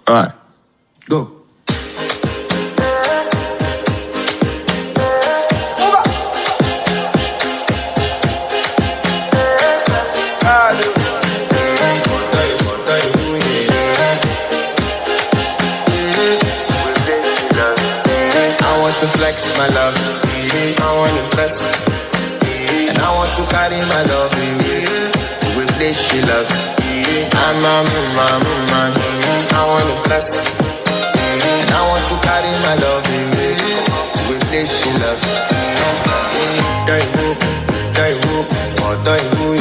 Alright, go. To flex my love, I want to impress, and I want to carry my love to a place she loves. I'm a man, I want to impress, and I want to carry my love to a place she loves. Die who,